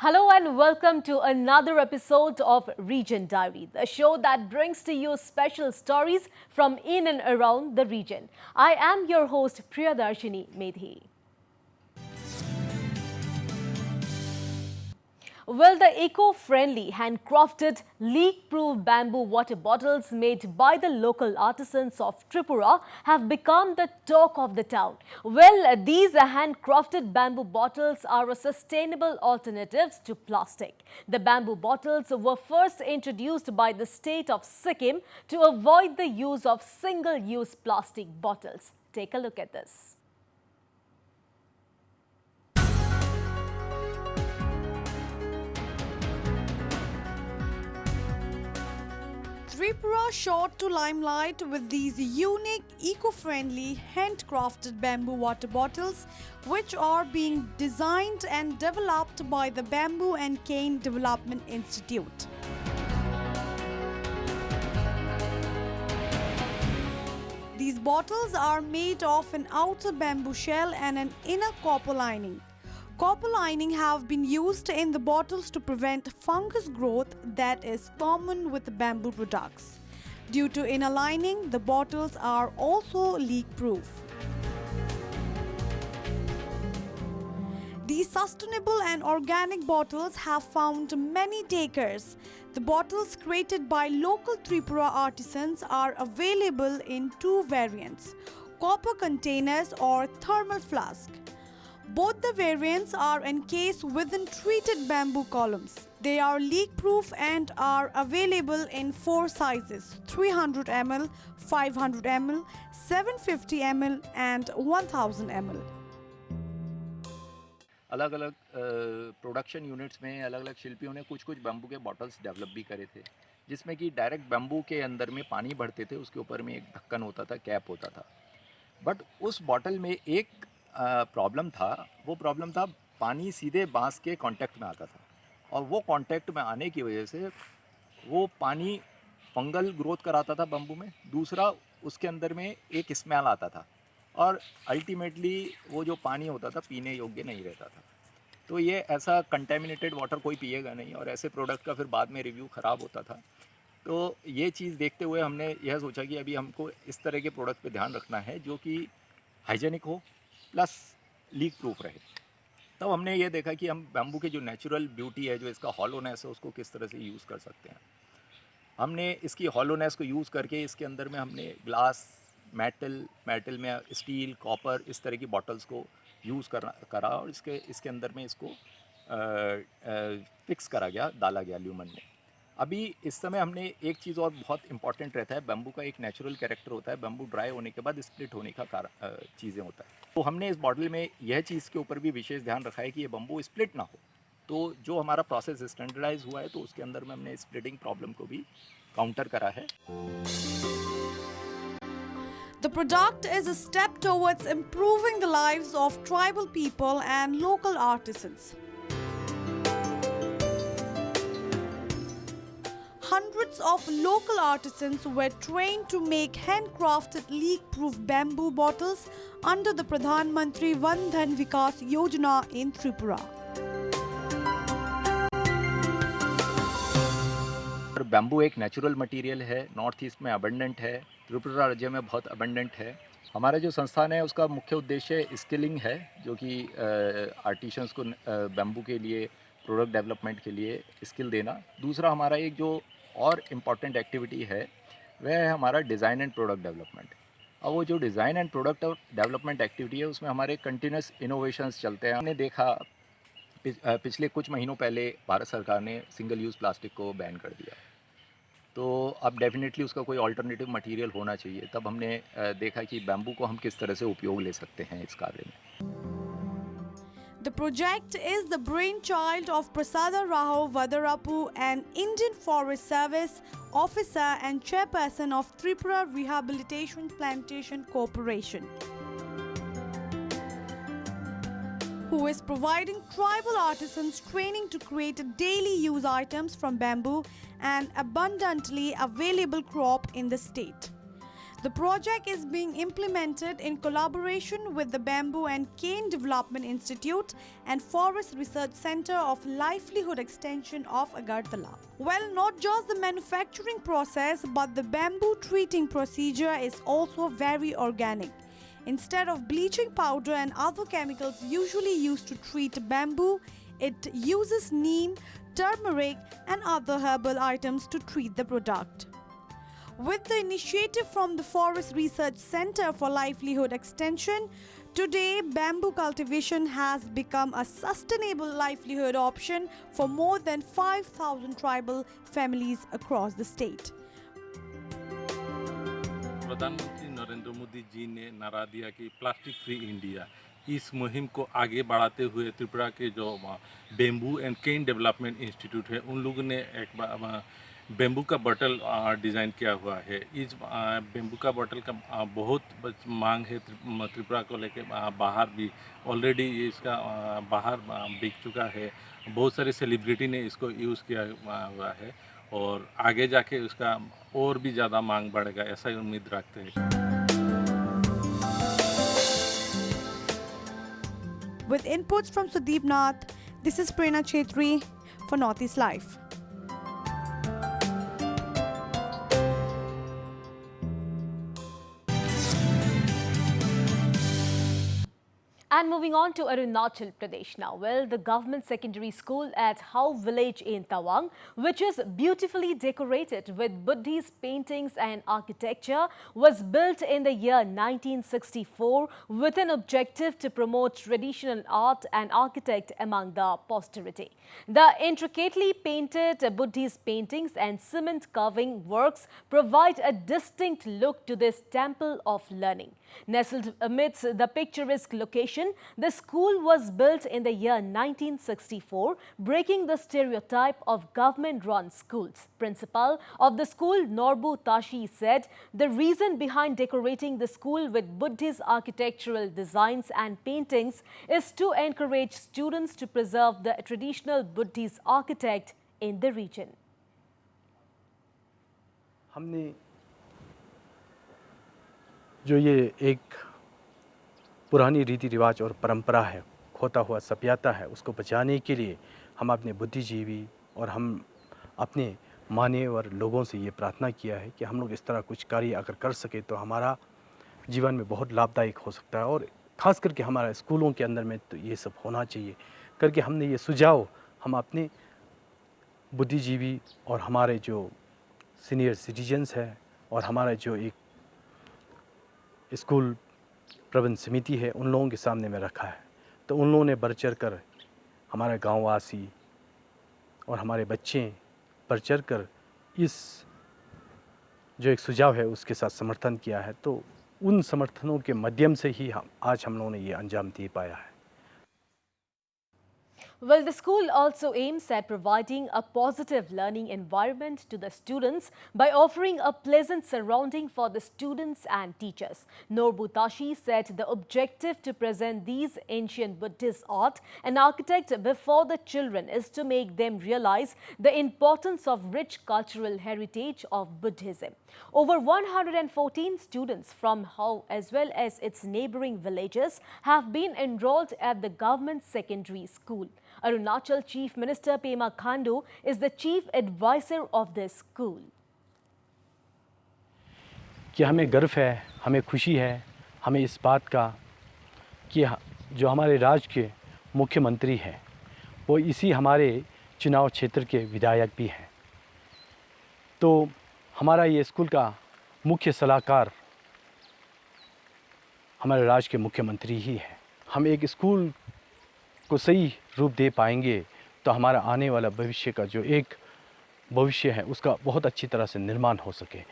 Hello and welcome to another episode of Region Diary, the show that brings to you special stories from in and around the region. I am your host Priyadarshini Medhi. Well, the eco-friendly, handcrafted, leak-proof bamboo water bottles made by the local artisans of Tripura have become the talk of the town. Well, these handcrafted bamboo bottles are a sustainable alternative to plastic. The bamboo bottles were first introduced by the state of Sikkim to avoid the use of single-use plastic bottles. Take a look at this. Tripura shot to limelight with these unique, eco-friendly, handcrafted bamboo water bottles, which are being designed and developed by the Bamboo and Cane Development Institute. These bottles are made of an outer bamboo shell and an inner copper lining. Copper lining have been used in the bottles to prevent fungus growth that is common with bamboo products. Due to inner lining, the bottles are also leak-proof. These sustainable and organic bottles have found many takers. The bottles created by local Tripura artisans are available in two variants: copper containers or thermal flask. Both the variants are encased within treated bamboo columns. They are leak-proof and are available in four sizes: 300 ml, 500 ml, 750 ml and 1000 ml. अलग अलग production units में अलग अलग शिल्पियों ने कुछ कुछ bamboo के बॉटल्स डेवलप भी करे थे, जिसमें कि डायरेक्ट बैम्बू के अंदर में पानी भरते थे, उसके ऊपर में एक ढक्कन होता था, कैप होता था। बट उस बॉटल में एक प्रॉब्लम था, वो प्रॉब्लम था पानी सीधे बांस के कांटेक्ट में आता था, और वो कांटेक्ट में आने की वजह से वो पानी फंगल ग्रोथ कराता था बैम्बू में। दूसरा, उसके अंदर में एक स्मेल आता था, और अल्टीमेटली वो जो पानी होता था पीने योग्य नहीं रहता था। तो ये ऐसा कंटेमिनेटेड वाटर कोई पिएगा नहीं, और ऐसे प्रोडक्ट का फिर बाद में रिव्यू ख़राब होता था। तो ये चीज़ देखते हुए हमने यह सोचा कि अभी हमको इस तरह के प्रोडक्ट पे ध्यान रखना है जो कि हाइजेनिक हो प्लस लीक प्रूफ रहे। तब हमने ये देखा कि हम बैम्बू की जो नेचुरल ब्यूटी है, जो इसका हॉलोनेस है, उसको किस तरह से यूज़ कर सकते हैं। हमने इसकी हॉलोनेस को यूज़ करके इसके अंदर में हमने ग्लास, मेटल में स्टील, कॉपर, इस तरह की बॉटल्स को यूज़ करा और इसके अंदर में इसको फिक्स करा गया, डाला गया ल्यूमन में। अभी इस समय हमने एक चीज़ और बहुत इंपॉर्टेंट रहता है, बैम्बू का एक नेचुरल कैरेक्टर होता है, बैम्बू ड्राई होने के बाद स्प्लिट होने का चीज़ें होता है। तो हमने इस बॉटल में यह चीज़ के ऊपर भी विशेष ध्यान रखा है कि ये बैम्बू स्प्लिट ना हो। तो जो हमारा प्रोसेस स्टैंडर्डाइज हुआ है, तो उसके अंदर में हमने स्प्लिटिंग प्रॉब्लम को भी काउंटर करा है। The product is a step towards improving the lives of tribal people and local artisans. Hundreds of local artisans were trained to make handcrafted leak-proof bamboo bottles under the Pradhan Mantri Van Dhan Vikas Yojana in Tripura. Bamboo एक natural material है, north east में abundant है, त्रिपुरा राज्य में बहुत abundant है। हमारा जो संस्थान है उसका मुख्य उद्देश्य स्किलिंग है, जो कि आर्टिशंस को बैम्बू के लिए प्रोडक्ट डेवलपमेंट के लिए स्किल देना। दूसरा, हमारा एक जो और इम्पॉर्टेंट एक्टिविटी है वह है हमारा डिज़ाइन एंड प्रोडक्ट डेवलपमेंट। और वो जो design and product development activity है, उसमें हमारे कंटिन्यूस इनोवेशंस चलते हैं। हमने देखा पिछले कुछ महीनों पहले भारत सरकार ने सिंगल यूज़ प्लास्टिक को बैन कर दिया, तो अब डेफिनेटली उसका कोई अल्टरनेटिव मटेरियल होना चाहिए। तब हमने देखा कि बैम्बू को हम किस तरह से उपयोग ले सकते हैं इस कार्य में। The project is the brainchild of Prasada Rao Vadarapu, an Indian Forest Service officer and chairperson of Tripura Rehabilitation Plantation Corporation, who is providing tribal artisans training to create daily use items from bamboo, an abundantly available crop in the state. The project is being implemented in collaboration with the Bamboo and Cane Development Institute and Forest Research Center of Livelihood Extension of Agartala. Well, not just the manufacturing process, but the bamboo treating procedure is also very organic. Instead of bleaching powder and other chemicals usually used to treat bamboo, it uses neem, turmeric, and other herbal items to treat the product. With the initiative from the Forest Research Center for Livelihood Extension, today bamboo cultivation has become a sustainable livelihood option for more than 5,000 tribal families across the state. प्रधानमंत्री नरेंद्र मोदी जी ने नारा दिया कि plastic free India, इस मुहिम को आगे बढ़ाते हुए त्रिपुरा के जो bamboo and cane development institute है, उन लोगों ने एक बेम्बू का बॉटल डिज़ाइन किया हुआ है। इस बेम्बू का बॉटल का बहुत मांग है त्रिपुरा को लेके, बाहर भी ऑलरेडी इसका बाहर बिक चुका है। बहुत सारे सेलिब्रिटी ने इसको यूज़ किया हुआ है और आगे जाके उसका और भी ज़्यादा मांग बढ़ेगा, ऐसा ही उम्मीद रखते हैं। With inputs from Sudeep Nath, this is Prerna Chetri for Northeast Life. And moving on to Arunachal Pradesh now. Well, the government secondary school at Hau village in Tawang, which is beautifully decorated with Buddhist paintings and architecture, was built in the year 1964 with an objective to promote traditional art and architect among the posterity. The intricately painted Buddhist paintings and cement carving works provide a distinct look to this temple of learning. Nestled amidst the picturesque location, the school was built in the year 1964, breaking the stereotype of government-run schools. Principal of the school, Norbu Tashi, said the reason behind decorating the school with Buddhist architectural designs and paintings is to encourage students to preserve the traditional Buddhist architect in the region. हमने जो ये एक पुरानी रीति रिवाज और परंपरा है, खोता हुआ सभ्यता है, उसको बचाने के लिए हम अपने बुद्धिजीवी और हम अपने मान्यवर लोगों से ये प्रार्थना किया है कि हम लोग इस तरह कुछ कार्य अगर कर सके तो हमारा जीवन में बहुत लाभदायक हो सकता है और ख़ास करके हमारे स्कूलों के अंदर में तो ये सब होना चाहिए करके हमने ये सुझाव हम अपने बुद्धिजीवी और हमारे जो सीनियर सिटीजन्स है और हमारा जो एक स्कूल प्रबंध समिति है, उन लोगों के सामने में रखा है। तो उन लोगों ने बढ़ चढ़ कर हमारे गाँववासी और हमारे बच्चे बढ़ चढ़ कर इस जो एक सुझाव है उसके साथ समर्थन किया है। तो उन समर्थनों के माध्यम से ही हम लोगों ने ये अंजाम दे पाया है। Well, the school also aims at providing a positive learning environment to the students by offering a pleasant surrounding for the students and teachers. Norbu Tashi said the objective to present these ancient Buddhist art and architect before the children is to make them realize the importance of rich cultural heritage of Buddhism. Over 114 students from Hau as well as its neighboring villages have been enrolled at the government secondary school. Arunachal Chief Minister Pema Khandu is the chief advisor of this school. कि हमें गर्व है, हमें खुशी है, हमें इस बात का कि जो हमारे राज्य के मुख्यमंत्री हैं वो इसी हमारे चुनाव क्षेत्र के विधायक भी हैं। तो हमारा ये स्कूल का मुख्य सलाहकार हमारे राज्य के मुख्यमंत्री ही है। हम एक स्कूल को सही रूप दे पाएंगे तो हमारा आने वाला भविष्य का जो एक भविष्य है उसका बहुत अच्छी तरह से निर्माण हो सके।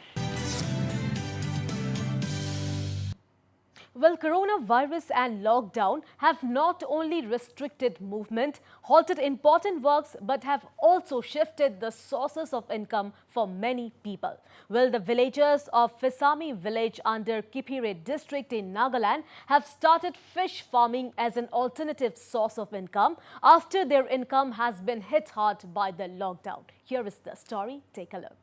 Well, coronavirus and lockdown have not only restricted movement, halted important works, but have also shifted the sources of income for many people. Well, the villagers of Fisami village under Kipire district in Nagaland have started fish farming as an alternative source of income after their income has been hit hard by the lockdown. Here is the story. Take a look.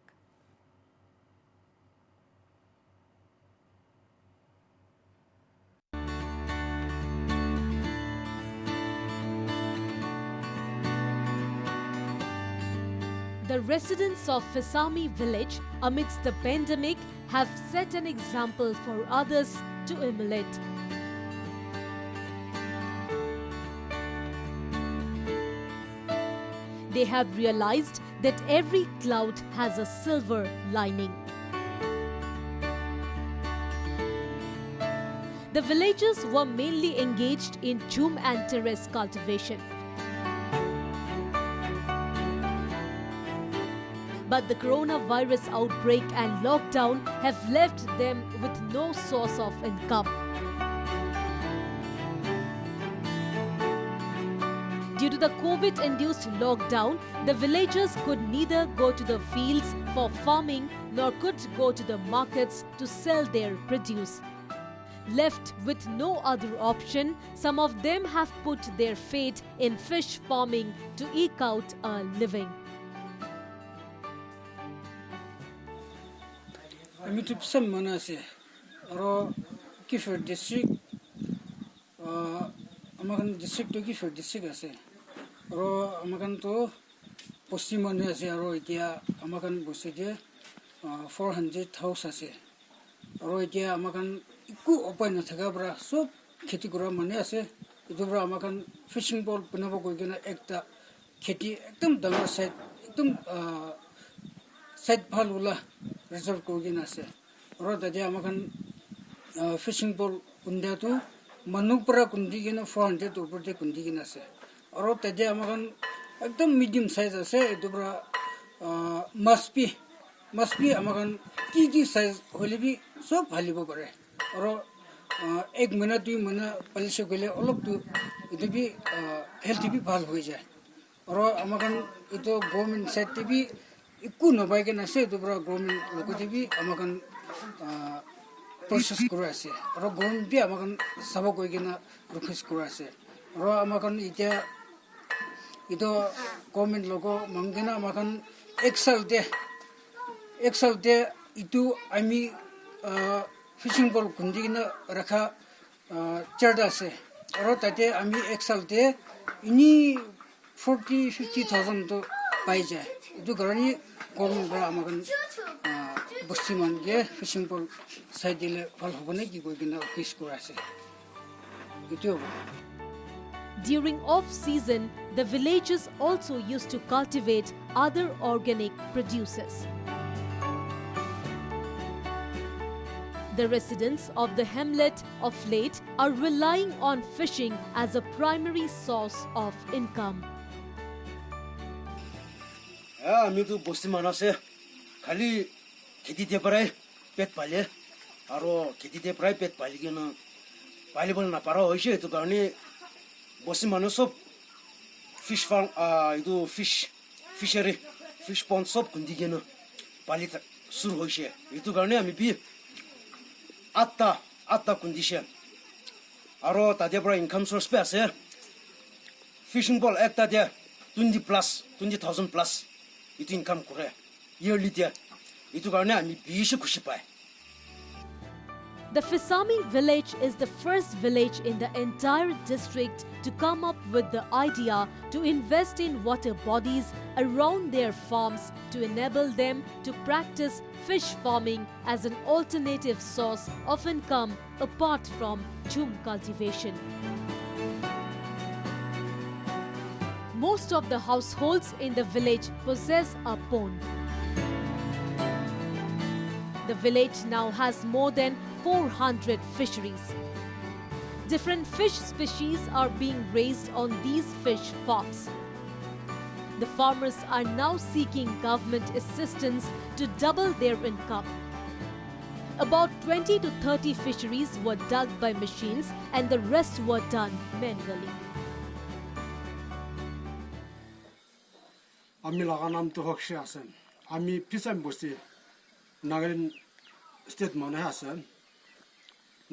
The residents of Fisami village, amidst the pandemic, have set an example for others to emulate. They have realized that every cloud has a silver lining. The villagers were mainly engaged in chum and terrace cultivation. But the coronavirus outbreak and lockdown have left them with no source of income. Due to the COVID-induced lockdown, the villagers could neither go to the fields for farming nor could go to the markets to sell their produce. Left with no other option, some of them have put their fate in fish farming to eke out a living. আমি তো সব মনে আছে আর কিশোর district আমার district তো কিশোর district আছে আর আমার তো পশ্চিম মনে আছে আর এতিয়া আমার বসে যে 400 হাউস আছে আর এতিয়া আমার একো উপায় নাথাকা পৰা সব খেতি কৰা মানে আছে এটো পৰা আমাৰ ফিশিং বল বনাব গৈ কিনে একটা খেতি একদম ডাঙৰ সাইড একদম সাইড ভাল ওলা ৰিজাৰ্ভ কৰি কিনে আছে আৰু তাতে আমাৰ ফিশিং বল কুন্দিয়াটো মানুহ পৰা কুন্দি কিনে 400 ওপৰতে কুন্দি কিনে আছে আৰু তাতে আমাৰ একদম মিডিয়াম সাইজ আছে এটো পৰা মাছপি আমাৰ কি সাইজ হ'লে বি সব ভালিব পাৰে আৰু এক মহিনা 2 মহিনা পালিছে গ'লে অলপটো এটো বি হেলথ বি ভাল হৈ যায় আৰু আমাৰ এটো গভৰ্নমেন্ট সাইড বি একো নবাই কেনে আছে এটো পৰা গভৰ্নমেন্ট লগতে বি আমাৰ প্ৰচেছ কৰি আছে আৰু গভৰ্নমেন্ট বি আমাৰ চাব গৈ কিনে ৰিকুৱেষ্ট কৰি আছে আৰু আমাৰ এতিয়া এটো গভৰ্নমেন্ট লগ মংগেনা আমাৰ এক সালতে ইটো আমি ফিশিং বল কুন্দি কিনে ৰাখা চাৰ্জ আছে আৰু তাতে আমি এক সালতে ইনি 40-50,000 তো পাই যায় এটো কাৰণে গভৰ্নমেন্ট আমাৰ বস্তিমানকে ফিশিং বল চাই দিলে ভাল হ'ব নে কি কৈ কিনে ফিক্স কৰা আছে এটো During off-season, the villagers also used to cultivate other organic produces. The residents of the hamlet of late are relying on fishing as a primary source of income. আমি তো বস্তি মানুষ আছে খালি খেতিতে প্রায় পেট পালে আর খেতিতে প্রায় পেট পালি কেন পালিব নাপারা হয়েছে এই কারণে বস্তি মানুষ সব ফিশ ফার্ম এই ফিশারি ফিশ পন্ড সব খুঁদি কেন পালি শুরু হয়েছে এই কারণে আমি বি আটটা খুঁদিছে আর তাদের পর ইনকাম সোর্স পে আছে ফিশিং বল একটা দিয়ে 20,000 plus itu income kore yearly dia itu karone ami bishi khushi pai. The Fisami village is the first village in the entire district to come up with the idea to invest in water bodies around their farms to enable them to practice fish farming as an alternative source of income apart from chum cultivation. Most of the households in the village possess a pond. The village now has more than 400 fisheries. Different fish species are being raised on these fish farms. The farmers are now seeking government assistance to double their income. About 20 to 30 fisheries were dug by machines and the rest were done manually. আমি লাগা নাম তো হকশে আছেন আমি পিছাম বসি Nagaland state মনে আছেন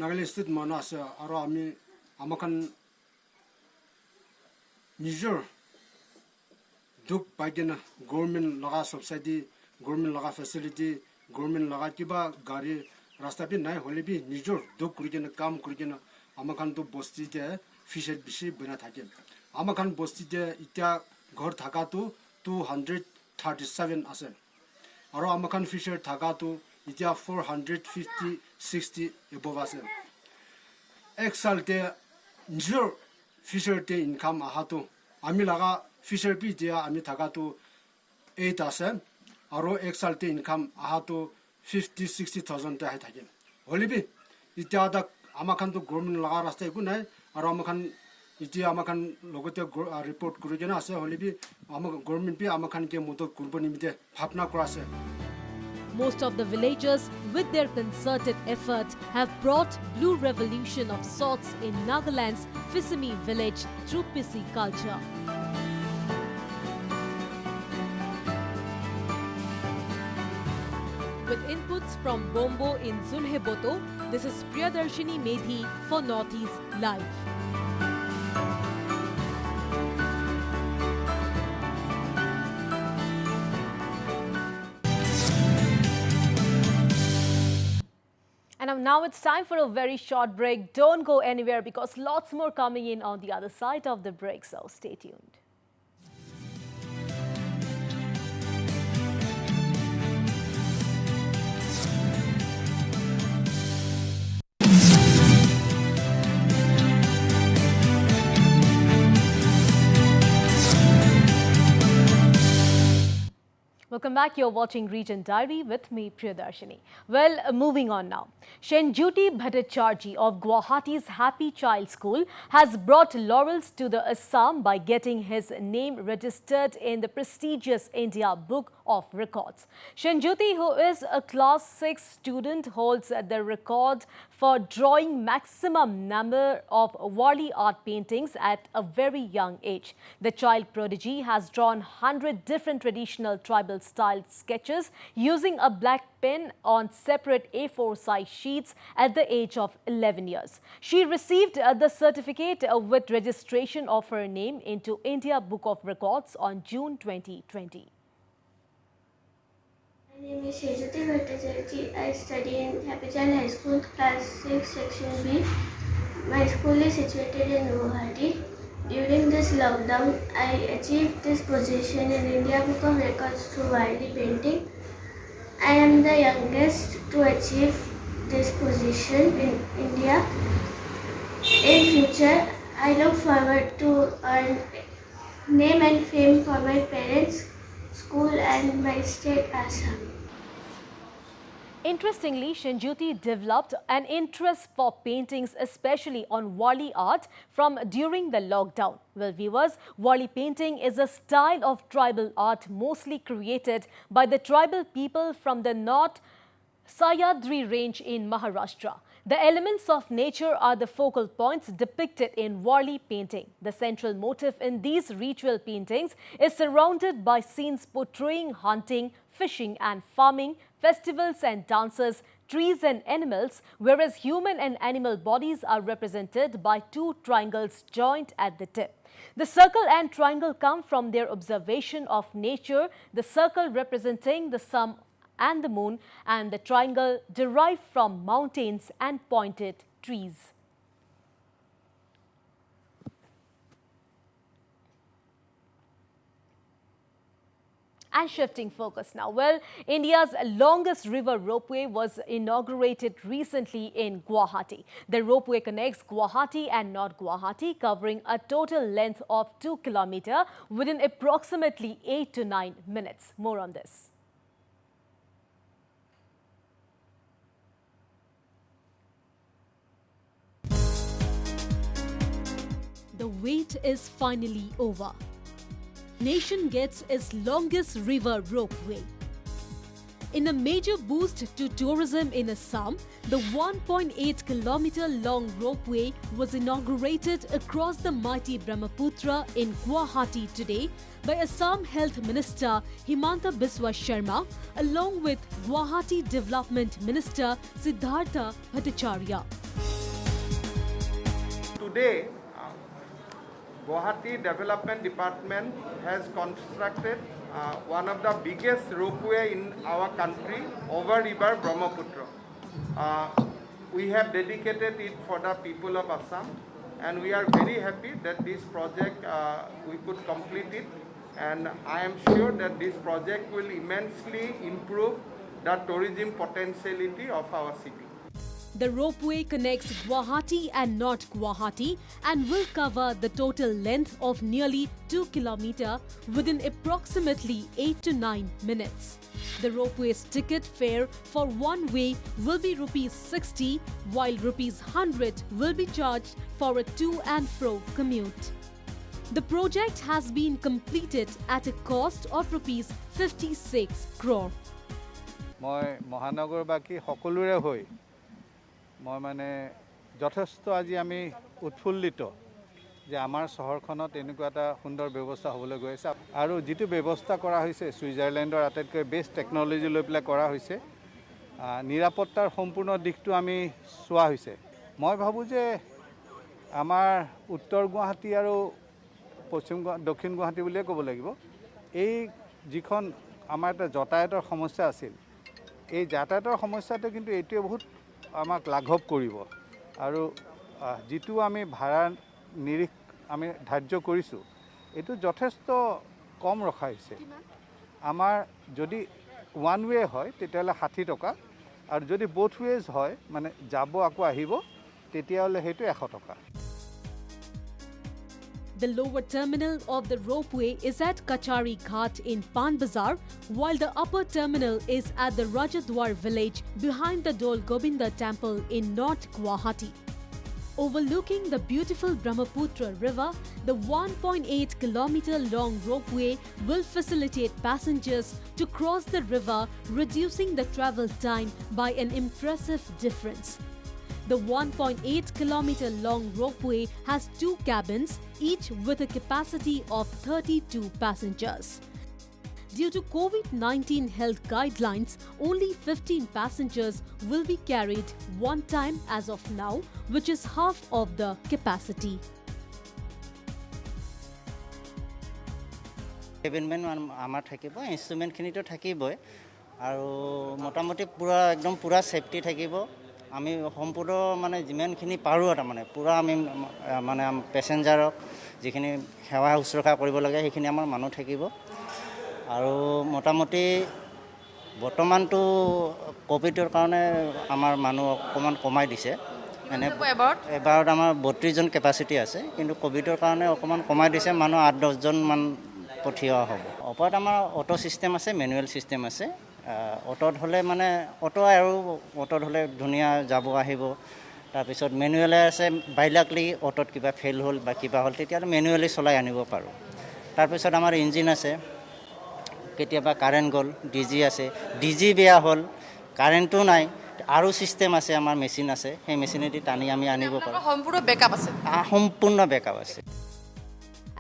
Nagaland state মনে আছে আর আমি আমাখান নিজের দুঃখ পাইকে না গভর্নমেন্ট লগা সাবসিডি গভর্নমেন্ট লগা ফেসিলিটি গভর্নমেন্ট লগা কিবা গাড়ি রাস্তা বি নাই হলে বি নিজের দুঃখ করে কিনা কাম করে কিনা আমাখান তো বস্তিতে ফিশারি বেশি বনা থাকে আমাখান বস্তিতে ইটা ঘর থাকা তো 250 37 আছে আৰু আমাখান ফিচাৰ থাকাটো এতিয়া 450 60 above আছে এক সালতে নিজৰ ফিচাৰতে ইনকাম আহাটো আমি লাগা ফিচাৰ পি দিয়া আমি থাকাটো 8 আছে আৰু এক সালতে ইনকাম আহাটো 50-60,000 তে আহি থাকে হলিবি এতিয়া দা আমাখানটো গভৰ্ণমেণ্ট লাগা ৰাস্তা একো নাই আৰু আমাখান এতিয়া আমাখান লগতে ৰিপৰ্ট কৰি কেনে আছে হলিবি আমাৰ গভৰ্ণমেণ্ট পি আমাখানকে মদত কৰিব নিমিতে ভাবনা কৰা আছে Most of the villagers, with their concerted effort, have brought blue revolution of sorts in Nagaland's Fisimi village through Pisi culture. With inputs from Bombo in Zulheboto, this is Priyadarshini Medhi for Northeast Live. And now it's time for a very short break. Don't go anywhere because lots more coming in on the other side of the break, so stay tuned. Welcome back. You're watching Region Diary with me, Priyadarshini. Well, moving on now. Shenjuti Bhattacharjee of Guwahati's Happy Child School has brought laurels to the Assam by getting his name registered in the prestigious India Book of Records. Shenjuti, who is a class 6 student, holds the record for drawing maximum number of Warli art paintings at a very young age. The child prodigy has drawn 100 different traditional tribal style sketches using a black pen on separate A4 size sheets at the age of 11 years. She received the certificate with registration of her name into India Book of Records on June 2020. My name is Shenjuti Bhattacharjee. I study in Happy Child High School, class 6, section B. My school is situated in Guwahati. During this lockdown, I achieved this position in India Book of Records through Warli painting. I am the youngest to achieve this position in India. In future, I look forward to earn name and fame for my parents, school and my state Assam. Interestingly, Shenjuti developed an interest for paintings, especially on Warli art, from during the lockdown. Well, viewers, Warli painting is a style of tribal art mostly created by the tribal people from the North Sahyadri range in Maharashtra. The elements of nature are the focal points depicted in Warli painting. The central motif in these ritual paintings is surrounded by scenes portraying hunting, fishing and farming, festivals and dances, trees and animals, whereas human and animal bodies are represented by two triangles joined at the tip. The circle and triangle come from their observation of nature, the circle representing the sun and the moon, and the triangle derived from mountains and pointed trees. And shifting focus now. Well, India's longest river ropeway was inaugurated recently in Guwahati. The ropeway connects Guwahati and North Guwahati, covering a total length of 2 kilometers within approximately 8 to 9 minutes. More on this. The wait is finally over. Nation gets its longest river ropeway. In a major boost to tourism in Assam, the 1.8 kilometer long ropeway was inaugurated across the mighty Brahmaputra in Guwahati today by Assam Health Minister Himanta Biswa Sharma along with Guwahati Development Minister Siddhartha Bhattacharya. Today, Guwahati Development Department has constructed one of the biggest ropeway in our country over river Brahmaputra. We have dedicated it for the people of Assam, and we are very happy that this project we could complete it and I am sure that this project will immensely improve the tourism potentiality of our city. The ropeway connects Guwahati and North Guwahati and will cover the total length of nearly 2 km within approximately 8 to 9 minutes. The ropeway's ticket fare for one way will be Rs 60, while Rs 100 will be charged for a to and fro commute. The project has been completed at a cost of Rs 56 crore. মই মহানগৰবাসী সকলোৰে হৈ মই মানে যথেষ্ট আজি আমি উৎফুল্লিত যে আমাৰ চহৰখনত এনেকুৱা এটা সুন্দৰ ব্যৱস্থা হ'বলৈ গৈ আছে আৰু যিটো ব্যৱস্থা কৰা হৈছে ছুইজাৰলেণ্ডৰ আটাইতকৈ বেষ্ট টেকন'লজি লৈ পেলাই কৰা হৈছে নিৰাপত্তাৰ সম্পূৰ্ণ দিশটো আমি চোৱা হৈছে মই ভাবোঁ যে আমাৰ উত্তৰ গুৱাহাটী আৰু দক্ষিণ গুৱাহাটী বুলিয়ে ক'ব লাগিব এই যিখন আমাৰ এটা যাতায়াতৰ সমস্যা আছিল এই যাতায়াতৰ সমস্যাটো কিন্তু এইটোৱে বহুত আমাক লাঘৱ কৰিব আৰু যিটো আমি ভাড়া নিৰিখ আমি ধাৰ্য কৰিছোঁ এইটো যথেষ্ট কম ৰখা হৈছে আমাৰ যদি ওৱান ৱে হয় তেতিয়াহ'লে 60 টকা আৰু যদি বোথ ৱেজ হয় মানে যাব আকৌ আহিব তেতিয়াহ'লে সেইটো 100 টকা The lower terminal of the ropeway is at Kachari Ghat in Pan Bazar, while the upper terminal is at the Rajadwar village behind the Dol Govinda temple in North Guwahati. Overlooking the beautiful Brahmaputra river, the 1.8 kilometer long ropeway will facilitate passengers to cross the river, reducing the travel time by an impressive difference. The 1.8 kilometer long ropeway has 2 cabins, each with a capacity of 32 passengers. Due to COVID-19 health guidelines, only 15 passengers will be carried one time as of now, which is half of the capacity. কেবিনমেন আমাৰ থাকিব ইনষ্ট্ৰুমেণ্টখিনিতো থাকিবই আৰু মোটামুটি পুৰা একদম পুৰা safety থাকিব আমি সম্পূৰ্ণ মানে যিমানখিনি পাৰোঁ তাৰমানে পুৰা আমি মানে পেছেঞ্জাৰক যিখিনি সেৱা শুশ্ৰূষা কৰিব লাগে সেইখিনি আমাৰ মানুহ থাকিব আৰু মোটামুটি বৰ্তমানটো কোভিডৰ কাৰণে আমাৰ মানুহ অকণমান কমাই দিছে এনে এবাৰত আমাৰ 32 জন কেপাচিটি আছে কিন্তু কোভিডৰ কাৰণে অকণমান কমাই দিছে মানুহ 8-10 জন মান পঠিওৱা হ'ব ওপৰত আমাৰ অটো চিষ্টেম আছে মেনুৱেল চিষ্টেম আছে অটোত হ'লে মানে অটো আৰু অটোত হ'লে ধুনীয়া যাব আহিব তাৰপিছত মেনুৱেলে আছে বাইলাকলি অটোত কিবা ফেল হ'ল বা কিবা হ'ল তেতিয়া মেনুৱেলি চলাই আনিব পাৰোঁ তাৰপিছত আমাৰ ইঞ্জিন আছে কেতিয়াবা কাৰেণ্ট গ'ল ডিজি আছে ডিজি বেয়া হ'ল কাৰেণ্টটো নাই আৰু চিষ্টেম আছে আমাৰ মেচিন আছে সেই মেচিনেদি টানি আমি আনিব পাৰোঁ সম্পূৰ্ণ বেকআপ আছে সম্পূৰ্ণ বেকআপ আছে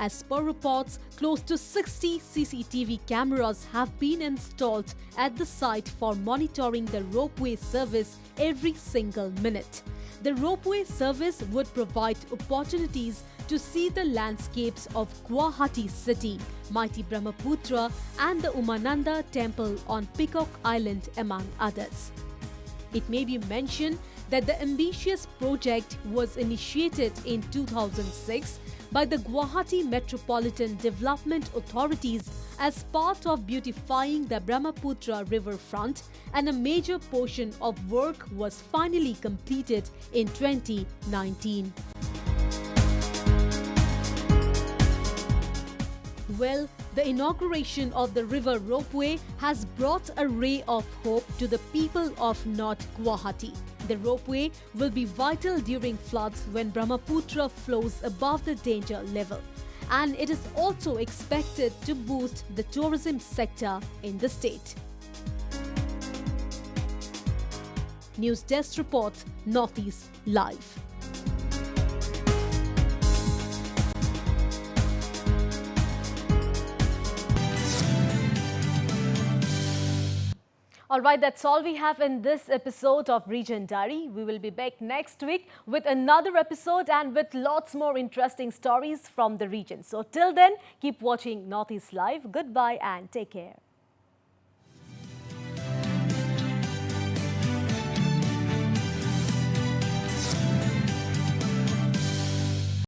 As per reports, close to 60 CCTV cameras have been installed at the site for monitoring the ropeway service every single minute. The ropeway service would provide opportunities to see the landscapes of Guwahati city, mighty Brahmaputra and the Umananda temple on Peacock Island among others. It may be mentioned that the ambitious project was initiated in 2006 by the Guwahati Metropolitan Development Authorities as part of beautifying the Brahmaputra riverfront, and a major portion of work was finally completed in 2019. Well, the inauguration of the river ropeway has brought a ray of hope to the people of North Guwahati. The ropeway will be vital during floods when Brahmaputra flows above the danger level. And it is also expected to boost the tourism sector in the state. News Desk Report, Northeast Live. All right, that's all we have in this episode of Region Diary. We will be back next week with another episode and with lots more interesting stories from the region. So till then, keep watching Northeast Live. Goodbye and take care.